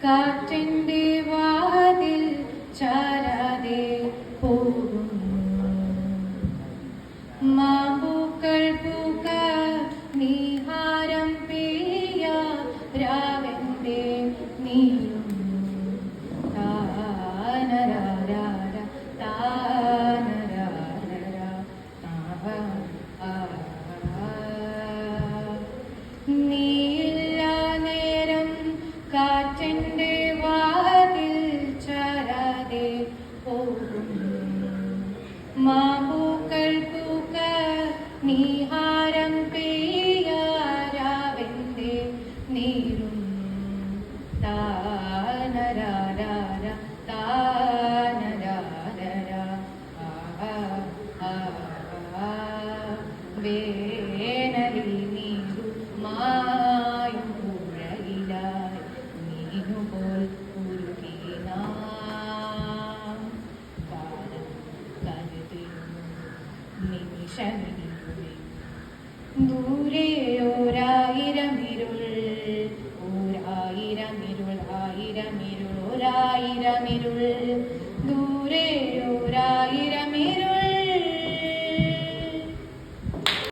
കാറ്റിൻ്റെ വാതിൽ ചാരാതെ പോകുന്നു. മാമ്പൂക്കൾ പൂക്ക നീഹാരം പെയ്യ രാവന്റെ നീളുന്നു. താനരാര താനരാര നീയില്ല നേരം കാറ്റിൻ്റെ വാതിൽ ചാരാതെ പോകുന്നു. മാമ്പൂക്കൾ പൂക്ക നീഹാരം പെയ്യ രാവന്റെ നീളുന്നു. താനരാര താനരാര വേനലിൽ നീരു മായും പുഴയിലായി നീനുപോൽ ഉരുകിനാം. കാലം കരുതിരുന്നു നിമിഷമിരുളി. ദൂരെ ഓരായിരമിരുൾ ഓരായിരമിരുൾ ആയിരമിരുൾ ഓരായിരമിരുൾ.